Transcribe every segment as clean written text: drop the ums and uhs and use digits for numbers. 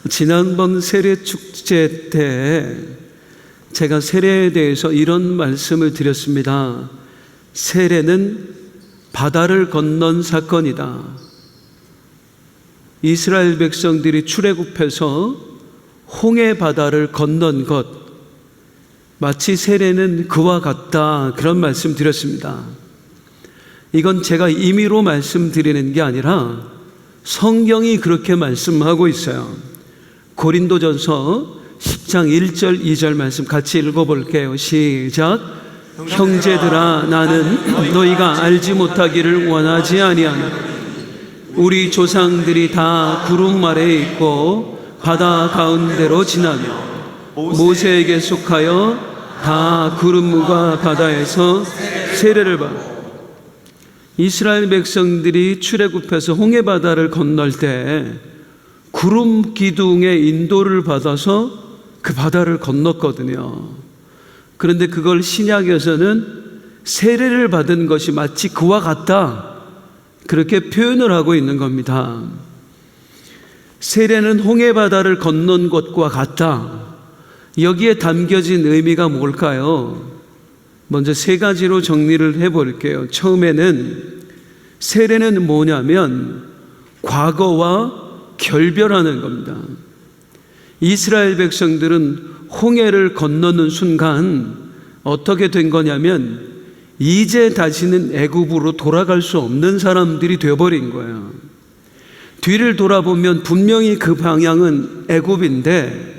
지난번 세례 축제 때 제가 세례에 대해서 이런 말씀을 드렸습니다. 세례는 바다를 건넌 사건이다. 이스라엘 백성들이 출애굽해서 홍해 바다를 건넌 것, 마치 세례는 그와 같다, 그런 말씀 드렸습니다. 이건 제가 임의로 말씀드리는 게 아니라 성경이 그렇게 말씀하고 있어요. 고린도전서 10장 1절 2절 말씀 같이 읽어볼게요. 시작. 형제들아, 나는 너희가 알지 못하기를 원하지 아니하나 우리 조상들이 다 구름 아래에 있고 바다 가운데로 지나며 모세에게 속하여 다 구름과 바다에서 세례를 받고, 이스라엘 백성들이 출애굽해서 홍해 바다를 건널 때 구름 기둥의 인도를 받아서 그 바다를 건넜거든요. 그런데 그걸 신약에서는 세례를 받은 것이 마치 그와 같다, 그렇게 표현을 하고 있는 겁니다. 세례는 홍해 바다를 건넌 것과 같다. 여기에 담겨진 의미가 뭘까요? 먼저 세 가지로 정리를 해볼게요. 처음에는 세례는 뭐냐면 과거와 결별하는 겁니다. 이스라엘 백성들은 홍해를 건너는 순간 어떻게 된 거냐면 이제 다시는 애굽으로 돌아갈 수 없는 사람들이 되어버린 거예요. 뒤를 돌아보면 분명히 그 방향은 애굽인데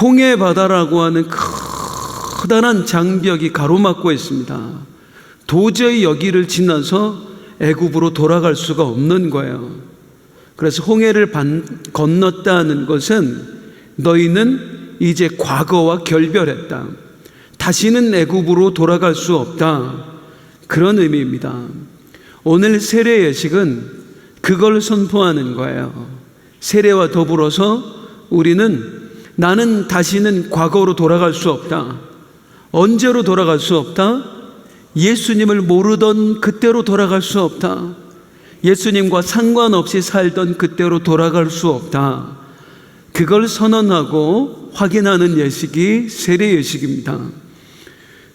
홍해 바다라고 하는 커다란 장벽이 가로막고 있습니다. 도저히 여기를 지나서 애굽으로 돌아갈 수가 없는 거예요. 그래서 홍해를 건넜다는 것은 너희는 이제 과거와 결별했다, 다시는 애굽으로 돌아갈 수 없다, 그런 의미입니다. 오늘 세례 예식은 그걸 선포하는 거예요. 세례와 더불어서 우리는 나는 다시는 과거로 돌아갈 수 없다. 언제로 돌아갈 수 없다? 예수님을 모르던 그때로 돌아갈 수 없다. 예수님과 상관없이 살던 그때로 돌아갈 수 없다. 그걸 선언하고 확인하는 예식이 세례 예식입니다.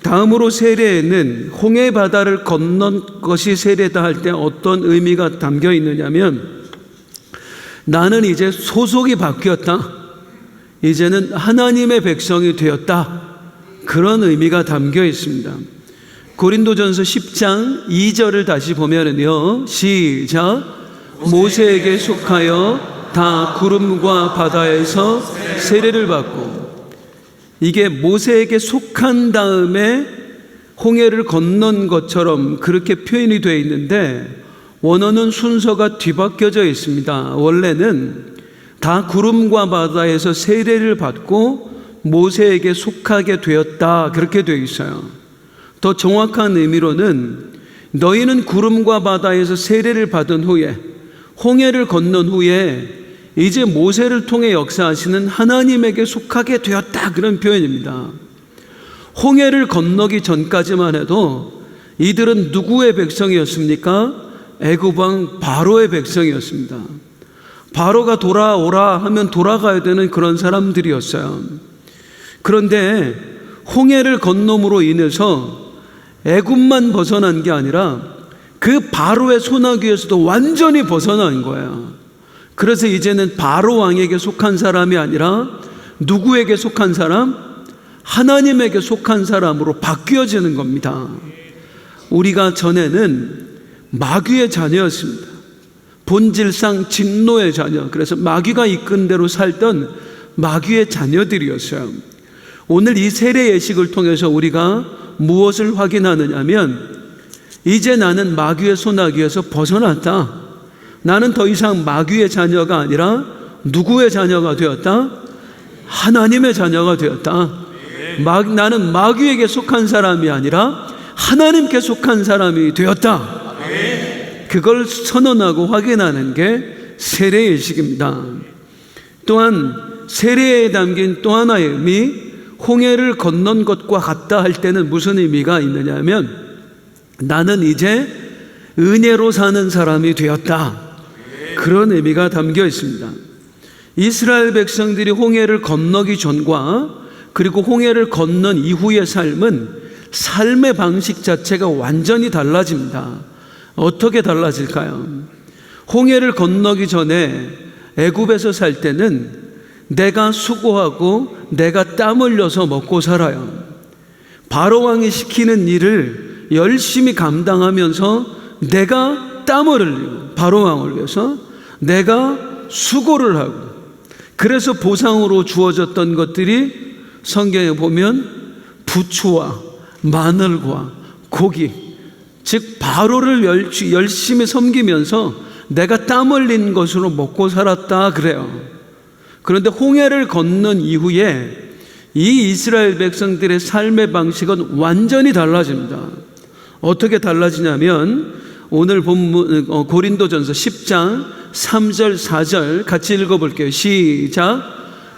다음으로 세례에는 홍해 바다를 건넌 것이 세례다 할 때 어떤 의미가 담겨 있느냐면 나는 이제 소속이 바뀌었다, 이제는 하나님의 백성이 되었다, 그런 의미가 담겨 있습니다. 고린도전서 10장 2절을 다시 보면은요, 시작. 모세에게 속하여 다 구름과 바다에서 세례를 받고, 이게 모세에게 속한 다음에 홍해를 건넌 것처럼 그렇게 표현이 되어 있는데 원어는 순서가 뒤바뀌어져 있습니다. 원래는 다 구름과 바다에서 세례를 받고 모세에게 속하게 되었다, 그렇게 되어 있어요. 더 정확한 의미로는 너희는 구름과 바다에서 세례를 받은 후에 홍해를 건넌 후에 이제 모세를 통해 역사하시는 하나님에게 속하게 되었다, 그런 표현입니다. 홍해를 건너기 전까지만 해도 이들은 누구의 백성이었습니까? 애굽 왕 바로의 백성이었습니다. 바로가 돌아오라 하면 돌아가야 되는 그런 사람들이었어요. 그런데 홍해를 건nom으로 인해서 애굽만 벗어난 게 아니라 그 바로의 손아귀에서도 완전히 벗어난 거예요. 그래서 이제는 바로 왕에게 속한 사람이 아니라 누구에게 속한 사람? 하나님에게 속한 사람으로 바뀌어지는 겁니다. 우리가 전에는 마귀의 자녀였습니다. 본질상 진노의 자녀, 그래서 마귀가 이끈 대로 살던 마귀의 자녀들이었어요. 오늘 이 세례 예식을 통해서 우리가 무엇을 확인하느냐면 이제 나는 마귀의 손아귀에서 벗어났다. 나는 더 이상 마귀의 자녀가 아니라 누구의 자녀가 되었다? 하나님의 자녀가 되었다. 나는 마귀에게 속한 사람이 아니라 하나님께 속한 사람이 되었다. 그걸 선언하고 확인하는 게 세례 예식입니다. 또한 세례에 담긴 또 하나의 의미, 홍해를 건넌 것과 같다 할 때는 무슨 의미가 있느냐면 나는 이제 은혜로 사는 사람이 되었다, 그런 의미가 담겨 있습니다. 이스라엘 백성들이 홍해를 건너기 전과 그리고 홍해를 건넌 이후의 삶은 삶의 방식 자체가 완전히 달라집니다. 어떻게 달라질까요? 홍해를 건너기 전에 애굽에서 살 때는 내가 수고하고 내가 땀 흘려서 먹고 살아요. 바로 왕이 시키는 일을 열심히 감당하면서 내가 땀을 흘리고 바로 왕을 위해서 내가 수고를 하고, 그래서 보상으로 주어졌던 것들이 성경에 보면 부추와 마늘과 고기, 즉 바로를 열심히 섬기면서 내가 땀 흘린 것으로 먹고 살았다 그래요. 그런데 홍해를 건넌 이후에 이 이스라엘 백성들의 삶의 방식은 완전히 달라집니다. 어떻게 달라지냐면 오늘 본문 고린도전서 10장 3절 4절 같이 읽어볼게요. 시작.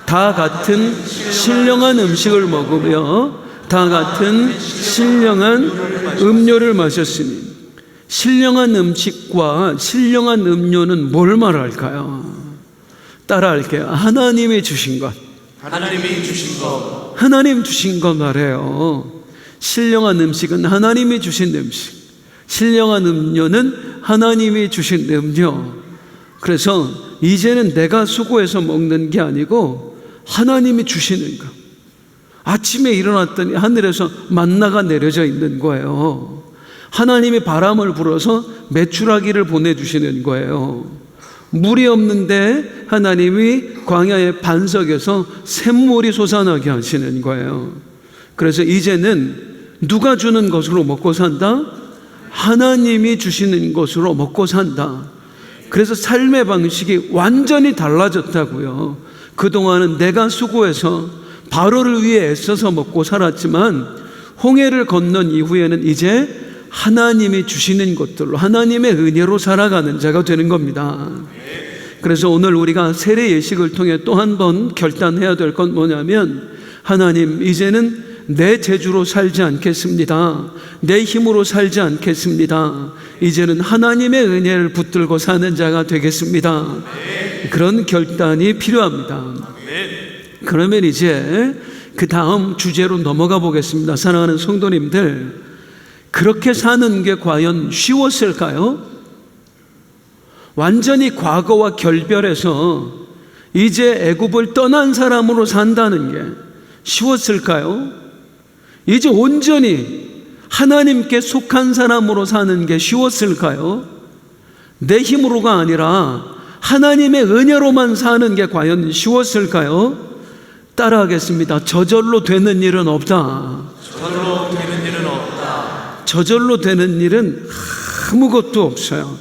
다 같은 신령한 음식을 먹으며 다 같은 신령한 음료를 마셨으니. 신령한 음식과 신령한 음료는 뭘 말할까요? 따라할게요. 하나님이 주신 것. 하나님이 주신 것. 하나님 주신 것 말해요. 신령한 음식은 하나님이 주신 음식, 신령한 음료는 하나님이 주신 음료. 그래서 이제는 내가 수고해서 먹는 게 아니고 하나님이 주시는 것. 아침에 일어났더니 하늘에서 만나가 내려져 있는 거예요. 하나님이 바람을 불어서 메추라기를 보내주시는 거예요. 물이 없는데 하나님이 광야의 반석에서 샘물이 솟아나게 하시는 거예요. 그래서 이제는 누가 주는 것으로 먹고 산다? 하나님이 주시는 것으로 먹고 산다. 그래서 삶의 방식이 완전히 달라졌다고요. 그동안은 내가 수고해서 바로를 위해 애써서 먹고 살았지만 홍해를 건넌 이후에는 이제 하나님이 주시는 것들로, 하나님의 은혜로 살아가는 자가 되는 겁니다. 그래서 오늘 우리가 세례 예식을 통해 또 한 번 결단해야 될 건 뭐냐면, 하나님, 이제는 내 재주로 살지 않겠습니다. 내 힘으로 살지 않겠습니다. 이제는 하나님의 은혜를 붙들고 사는 자가 되겠습니다. 그런 결단이 필요합니다. 그러면 이제 그 다음 주제로 넘어가 보겠습니다. 사랑하는 성도님들, 그렇게 사는 게 과연 쉬웠을까요? 완전히 과거와 결별해서 이제 애굽을 떠난 사람으로 산다는 게 쉬웠을까요? 이제 온전히 하나님께 속한 사람으로 사는 게 쉬웠을까요? 내 힘으로가 아니라 하나님의 은혜로만 사는 게 과연 쉬웠을까요? 따라하겠습니다. 저절로 되는 일은 없다. 저절로 되는 일은 없다. 저절로 되는 일은 아무것도 없어요.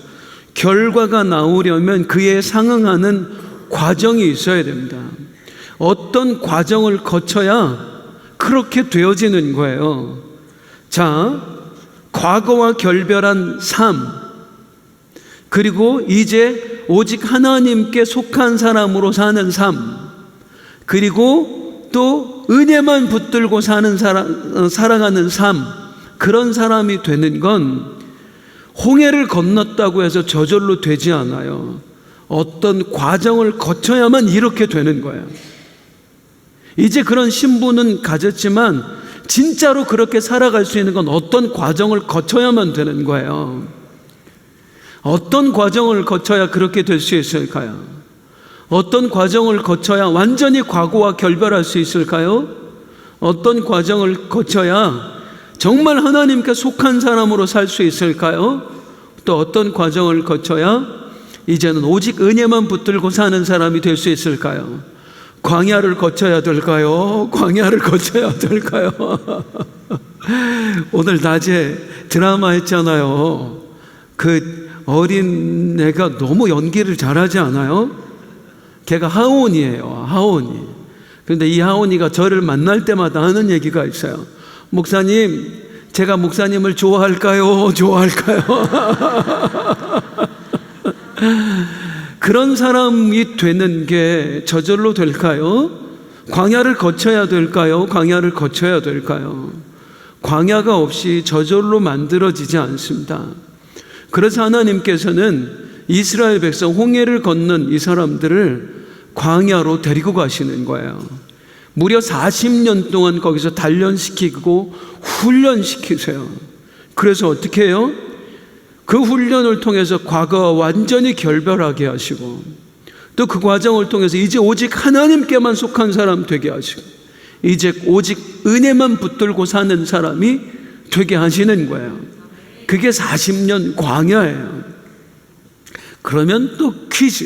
결과가 나오려면 그에 상응하는 과정이 있어야 됩니다. 어떤 과정을 거쳐야 그렇게 되어지는 거예요. 자, 과거와 결별한 삶, 그리고 이제 오직 하나님께 속한 사람으로 사는 삶, 그리고 또 은혜만 붙들고 살아가는 삶, 그런 사람이 되는 건 홍해를 건넜다고 해서 저절로 되지 않아요. 어떤 과정을 거쳐야만 이렇게 되는 거예요. 이제 그런 신분은 가졌지만 진짜로 그렇게 살아갈 수 있는 건 어떤 과정을 거쳐야만 되는 거예요. 어떤 과정을 거쳐야 그렇게 될 수 있을까요? 어떤 과정을 거쳐야 완전히 과거와 결별할 수 있을까요? 어떤 과정을 거쳐야 정말 하나님께 속한 사람으로 살 수 있을까요? 또 어떤 과정을 거쳐야 이제는 오직 은혜만 붙들고 사는 사람이 될 수 있을까요? 광야를 거쳐야 될까요? 광야를 거쳐야 될까요? 오늘 낮에 드라마 했잖아요. 그 어린 애가 너무 연기를 잘하지 않아요? 걔가 하온이에요. 하온이. 그런데 이 하온이가 저를 만날 때마다 하는 얘기가 있어요. 목사님, 제가 목사님을 좋아할까요? 좋아할까요? 그런 사람이 되는 게 저절로 될까요? 광야를 거쳐야 될까요? 광야를 거쳐야 될까요? 광야가 없이 저절로 만들어지지 않습니다. 그래서 하나님께서는 이스라엘 백성 홍해를 건넌 이 사람들을 광야로 데리고 가시는 거예요. 무려 40년 동안 거기서 단련시키고 훈련시키세요. 그래서 어떻게 해요? 그 훈련을 통해서 과거와 완전히 결별하게 하시고, 또 그 과정을 통해서 이제 오직 하나님께만 속한 사람 되게 하시고, 이제 오직 은혜만 붙들고 사는 사람이 되게 하시는 거예요. 그게 40년 광야예요. 그러면 또 퀴즈.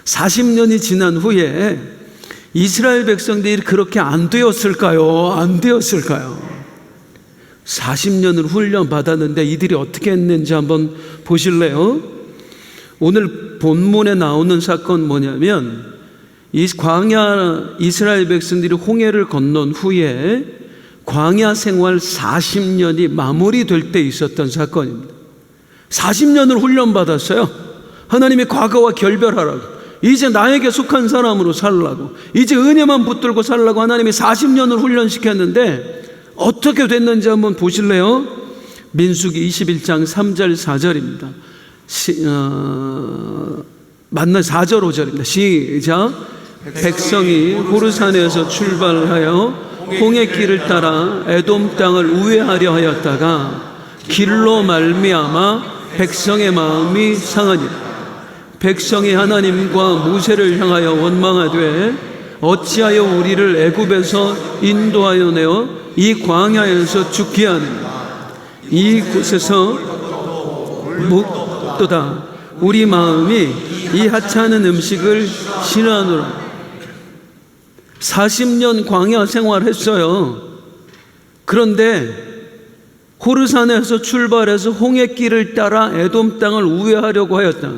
40년이 지난 후에 이스라엘 백성들이 그렇게 안 되었을까요? 안 되었을까요? 40년을 훈련받았는데 이들이 어떻게 했는지 한번 보실래요? 오늘 본문에 나오는 사건 뭐냐면, 이 광야 이스라엘 백성들이 홍해를 건넌 후에 광야 생활 40년이 마무리될 때 있었던 사건입니다. 40년을 훈련받았어요. 하나님이 과거와 결별하라고, 이제 나에게 속한 사람으로 살라고, 이제 은혜만 붙들고 살라고 하나님이 40년을 훈련시켰는데 어떻게 됐는지 한번 보실래요? 민수기 21장 3절 4절입니다. 4절 5절입니다. 시작. 백성이 호르산에서 출발하여 홍해길을 따라 에돔 땅을 우회하려 하였다가 길로 말미암아 백성의 마음이 상하니라. 백성이 하나님과 모세를 향하여 원망하되 어찌하여 우리를 애굽에서 인도하여 내어 이 광야에서 죽게 하느냐. 이곳에서 묵도다. 우리 마음이 이 하찮은 음식을 싫어하노라. 40년 광야 생활했어요. 그런데 호르산에서 출발해서 홍해길을 따라 에돔 땅을 우회하려고 하였다.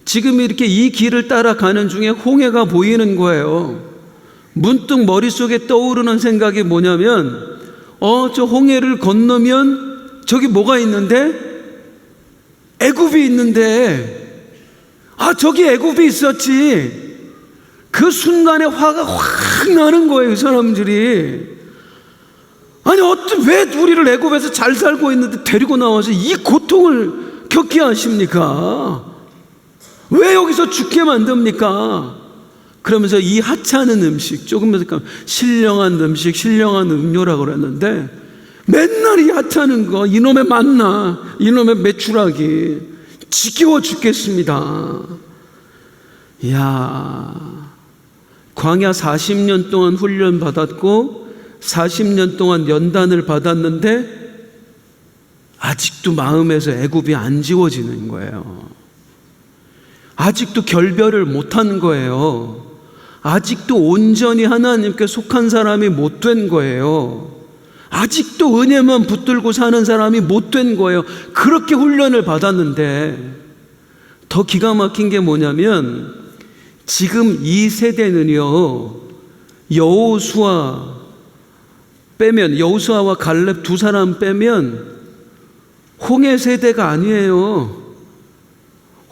지금 이렇게 이 길을 따라가는 중에 홍해가 보이는 거예요. 문득 머릿속에 떠오르는 생각이 뭐냐면, 저 홍해를 건너면 저기 뭐가 있는데? 애굽이 있는데, 저기 애굽이 있었지. 그 순간에 화가 확 나는 거예요, 이 사람들이. 아니, 왜 우리를 애굽에서 잘 살고 있는데 데리고 나와서 이 고통을 겪게 하십니까? 왜 여기서 죽게 만듭니까? 그러면서 이 하찮은 음식, 조금 더 신령한 음식, 신령한 음료라고 그랬는데, 맨날 이 하찮은 거, 이놈의 만나, 이놈의 메추라기, 지겨워 죽겠습니다. 이야, 광야 40년 동안 훈련 받았고 40년 동안 연단을 받았는데 아직도 마음에서 애굽이 안 지워지는 거예요. 아직도 결별을 못한 거예요. 아직도 온전히 하나님께 속한 사람이 못 된 거예요. 아직도 은혜만 붙들고 사는 사람이 못 된 거예요. 그렇게 훈련을 받았는데, 더 기가 막힌 게 뭐냐면, 지금 이 세대는요, 여호수아와 갈렙 두 사람 빼면 홍해 세대가 아니에요.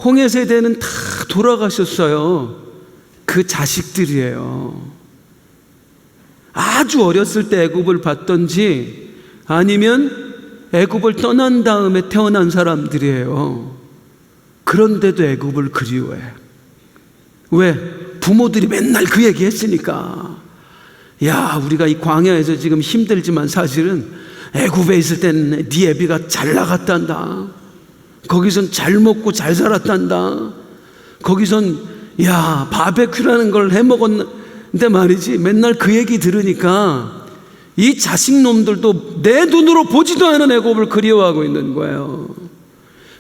홍해 세대는 다 돌아가셨어요. 그 자식들이에요. 아주 어렸을 때 애굽을 봤던지 아니면 애굽을 떠난 다음에 태어난 사람들이에요. 그런데도 애굽을 그리워해. 왜? 부모들이 맨날 그 얘기 했으니까. 야, 우리가 이 광야에서 지금 힘들지만 사실은 애굽에 있을 때는 네 애비가 잘 나갔단다. 거기선 잘 먹고 잘 살았단다. 거기선 야, 바베큐라는 걸 해먹었는데 말이지, 맨날 그 얘기 들으니까 이 자식놈들도 내 눈으로 보지도 않은 애굽을 그리워하고 있는 거예요.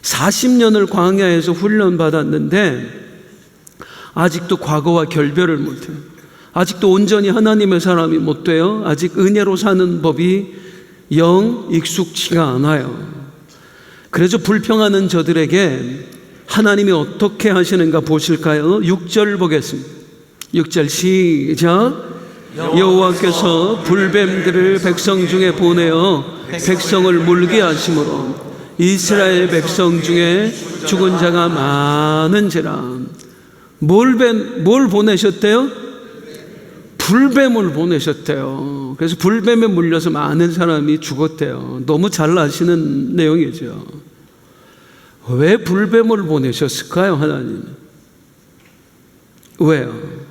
40년을 광야에서 훈련받았는데 아직도 과거와 결별을 못해요. 아직도 온전히 하나님의 사람이 못 돼요. 아직 은혜로 사는 법이 영 익숙치가 않아요. 그래서 불평하는 저들에게 하나님이 어떻게 하시는가 보실까요? 6절 보겠습니다. 6절 시작. 여호와께서 불뱀들을 백성 중에 보내어 백성을 물게 하심으로 이스라엘 백성 중에 죽은 자가 많은지라. 뭘 보내셨대요? 불뱀을 보내셨대요. 그래서 불뱀에 물려서 많은 사람이 죽었대요. 너무 잘 아시는 내용이죠. 왜 불뱀을 보내셨을까요, 하나님? 왜요?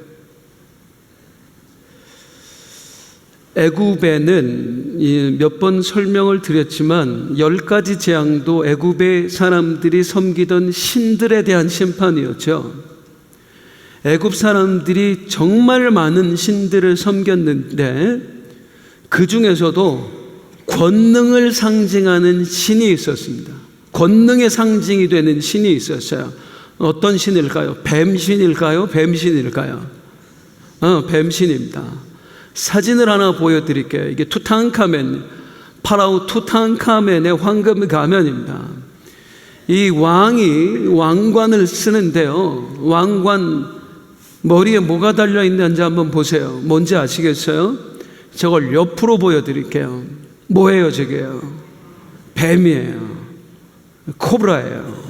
애굽에는 몇 번 설명을 드렸지만 10가지 재앙도 애굽의 사람들이 섬기던 신들에 대한 심판이었죠. 애굽 사람들이 정말 많은 신들을 섬겼는데 그 중에서도 권능을 상징하는 신이 있었습니다. 권능의 상징이 되는 신이 있었어요. 어떤 신일까요? 뱀신일까요? 뱀신일까요? 뱀신입니다. 사진을 하나 보여드릴게요. 이게 투탕카멘, 파라오 투탕카멘의 황금 가면입니다. 이 왕이 왕관을 쓰는데요. 왕관 머리에 뭐가 달려있는지 한번 보세요. 뭔지 아시겠어요? 저걸 옆으로 보여드릴게요. 뭐예요 저게요? 뱀이에요. 코브라예요.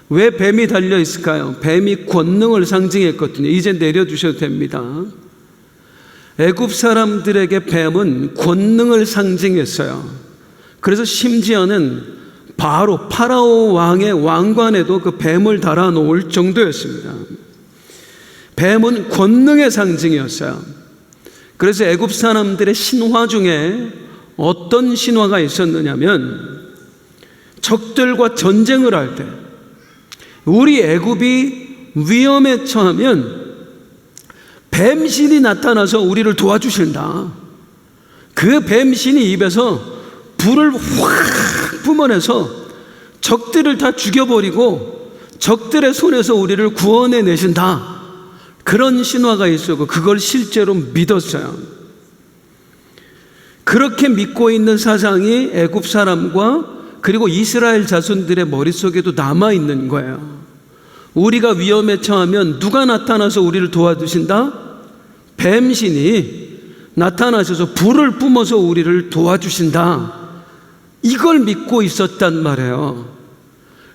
왜 뱀이 달려있을까요? 뱀이 권능을 상징했거든요. 이제 내려주셔도 됩니다. 애굽 사람들에게 뱀은 권능을 상징했어요. 그래서 심지어는 바로 파라오 왕의 왕관에도 그 뱀을 달아놓을 정도였습니다. 뱀은 권능의 상징이었어요. 그래서 애굽 사람들의 신화 중에 어떤 신화가 있었느냐면 적들과 전쟁을 할 때 우리 애굽이 위험에 처하면 뱀신이 나타나서 우리를 도와주신다. 그 뱀신이 입에서 불을 확 뿜어내서 적들을 다 죽여버리고 적들의 손에서 우리를 구원해 내신다. 그런 신화가 있었고 그걸 실제로 믿었어요. 그렇게 믿고 있는 사상이 애굽 사람과 그리고 이스라엘 자손들의 머릿속에도 남아있는 거예요. 우리가 위험에 처하면 누가 나타나서 우리를 도와주신다? 뱀신이 나타나셔서 불을 뿜어서 우리를 도와주신다. 이걸 믿고 있었단 말이에요.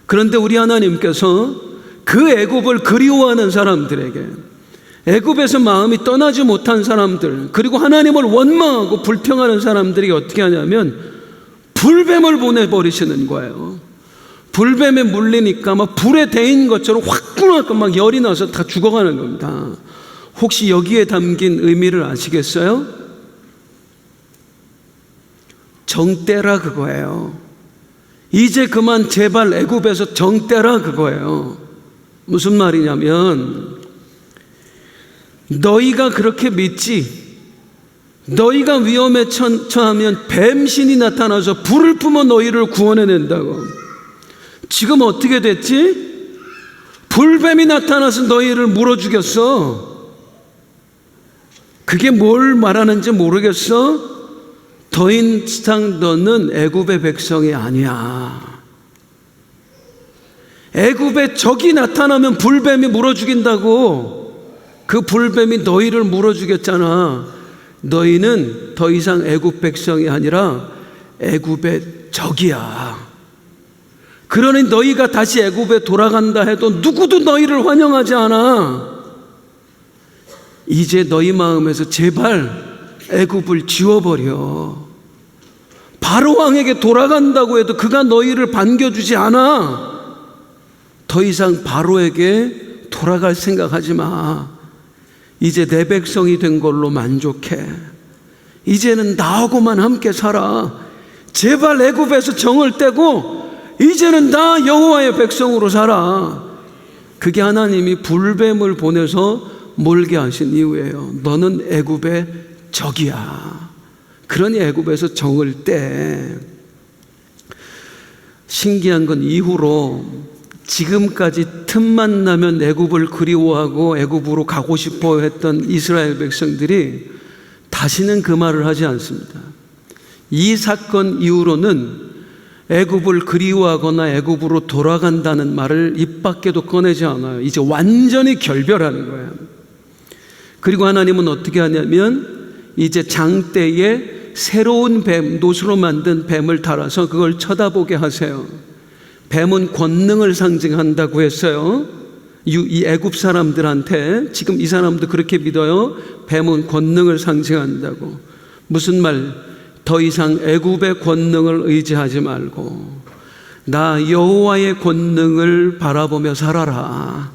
그런데 우리 하나님께서 그 애굽을 그리워하는 사람들에게, 애굽에서 마음이 떠나지 못한 사람들, 그리고 하나님을 원망하고 불평하는 사람들이 어떻게 하냐면 불뱀을 보내버리시는 거예요. 불뱀에 물리니까 막 불에 데인 것처럼 화끈하게 막 열이 나서 다 죽어가는 겁니다. 혹시 여기에 담긴 의미를 아시겠어요? 정떼라 그거예요. 이제 그만 제발 애굽에서 정떼라 그거예요. 무슨 말이냐면 너희가 그렇게 믿지, 너희가 위험에 처하면 뱀신이 나타나서 불을 뿜어 너희를 구원해낸다고. 지금 어떻게 됐지? 불뱀이 나타나서 너희를 물어 죽였어. 그게 뭘 말하는지 모르겠어? 더 이상 너는 애굽의 백성이 아니야. 애굽에 적이 나타나면 불뱀이 물어 죽인다고. 그 불뱀이 너희를 물어 죽였잖아. 너희는 더 이상 애굽 백성이 아니라 애굽의 적이야. 그러니 너희가 다시 애굽에 돌아간다 해도 누구도 너희를 환영하지 않아. 이제 너희 마음에서 제발 애굽을 지워버려. 바로 왕에게 돌아간다고 해도 그가 너희를 반겨주지 않아. 더 이상 바로에게 돌아갈 생각하지 마. 이제 내 백성이 된 걸로 만족해. 이제는 나하고만 함께 살아. 제발 애굽에서 정을 떼고 이제는 나 여호와의 백성으로 살아. 그게 하나님이 불뱀을 보내서 몰게 하신 이유예요. 너는 애굽의 적이야. 그러니 애굽에서 정을 떼. 신기한 건 이후로 지금까지 틈만 나면 애굽을 그리워하고 애굽으로 가고 싶어 했던 이스라엘 백성들이 다시는 그 말을 하지 않습니다. 이 사건 이후로는 애굽을 그리워하거나 애굽으로 돌아간다는 말을 입 밖에도 꺼내지 않아요. 이제 완전히 결별하는 거예요. 그리고 하나님은 어떻게 하냐면 이제 장대에 새로운 뱀, 노수로 만든 뱀을 달아서 그걸 쳐다보게 하세요. 뱀은 권능을 상징한다고 했어요. 이 애굽 사람들한테 지금 이 사람도 그렇게 믿어요. 뱀은 권능을 상징한다고. 무슨 말? 더 이상 애굽의 권능을 의지하지 말고 나 여호와의 권능을 바라보며 살아라.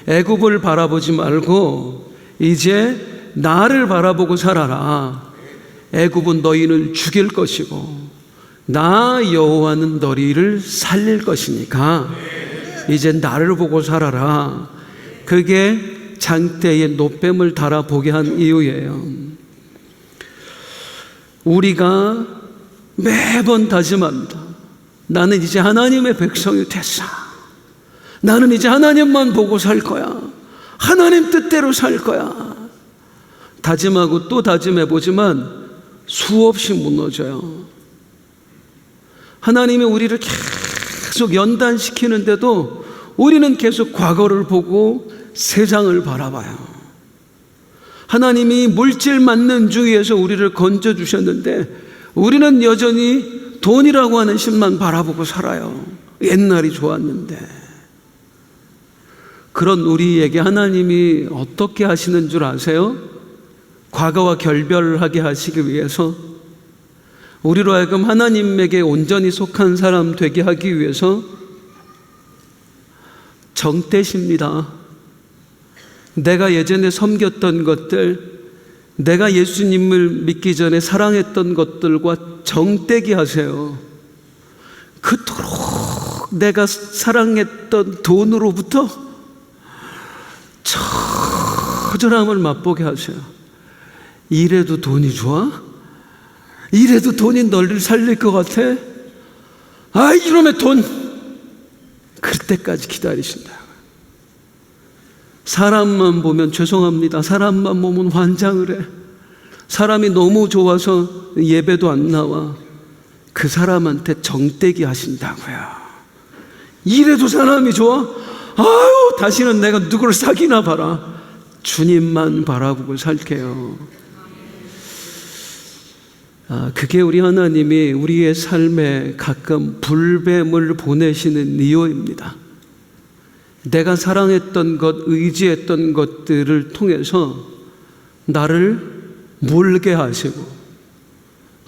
애굽을 바라보지 말고 이제 나를 바라보고 살아라. 애굽은 너희를 죽일 것이고 나 여호와는 너희를 살릴 것이니까 이제 나를 보고 살아라. 그게 장대에 노뱀을 달아보게 한 이유예요. 우리가 매번 다짐합니다. 나는 이제 하나님의 백성이 됐어. 나는 이제 하나님만 보고 살 거야. 하나님 뜻대로 살 거야. 다짐하고 또 다짐해보지만 수없이 무너져요. 하나님이 우리를 계속 연단시키는데도 우리는 계속 과거를 보고 세상을 바라봐요. 하나님이 물질 맞는 주위에서 우리를 건져주셨는데 우리는 여전히 돈이라고 하는 신만 바라보고 살아요. 옛날이 좋았는데. 그런 우리에게 하나님이 어떻게 하시는 줄 아세요? 과거와 결별하게 하시기 위해서, 우리로 하여금 하나님에게 온전히 속한 사람 되게 하기 위해서 정떼십니다. 내가 예전에 섬겼던 것들, 내가 예수님을 믿기 전에 사랑했던 것들과 정떼기 하세요. 그토록 내가 사랑했던 돈으로부터 처절함을 맛보게 하세요. 이래도 돈이 좋아? 이래도 돈이 너를 살릴 것 같아? 아, 이놈의 돈! 그럴 때까지 기다리신다. 사람만 보면 죄송합니다. 사람만 보면 환장을 해. 사람이 너무 좋아서 예배도 안 나와. 그 사람한테 정떼기 하신다고요. 이래도 사람이 좋아? 아유, 다시는 내가 누구를 사귀나 봐라. 주님만 바라보고 살게요. 그게 우리 하나님이 우리의 삶에 가끔 불뱀을 보내시는 이유입니다. 내가 사랑했던 것, 의지했던 것들을 통해서 나를 몰게 하시고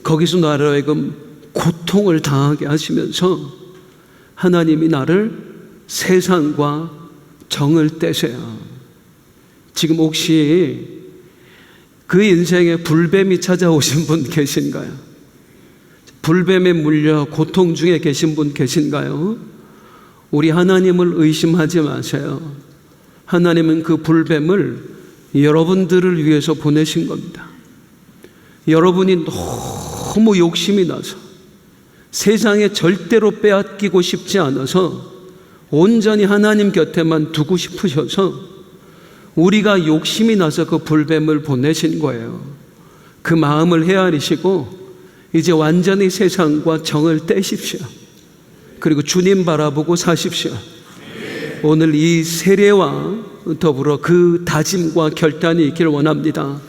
거기서 나를 하여금 고통을 당하게 하시면서 하나님이 나를 세상과 정을 떼세요. 지금 혹시 그 인생에 불뱀이 찾아오신 분 계신가요? 불뱀에 물려 고통 중에 계신 분 계신가요? 우리 하나님을 의심하지 마세요. 하나님은 그 불뱀을 여러분들을 위해서 보내신 겁니다. 여러분이 너무 욕심이 나서 세상에 절대로 빼앗기고 싶지 않아서 온전히 하나님 곁에만 두고 싶으셔서 우리가 욕심이 나서 그 불뱀을 보내신 거예요. 그 마음을 헤아리시고 이제 완전히 세상과 정을 떼십시오. 그리고 주님 바라보고 사십시오. 오늘 이 세례와 더불어 그 다짐과 결단이 있기를 원합니다.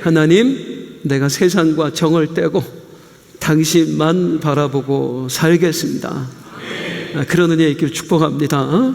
하나님, 내가 세상과 정을 떼고 당신만 바라보고 살겠습니다. 그런 은혜 있기를 축복합니다.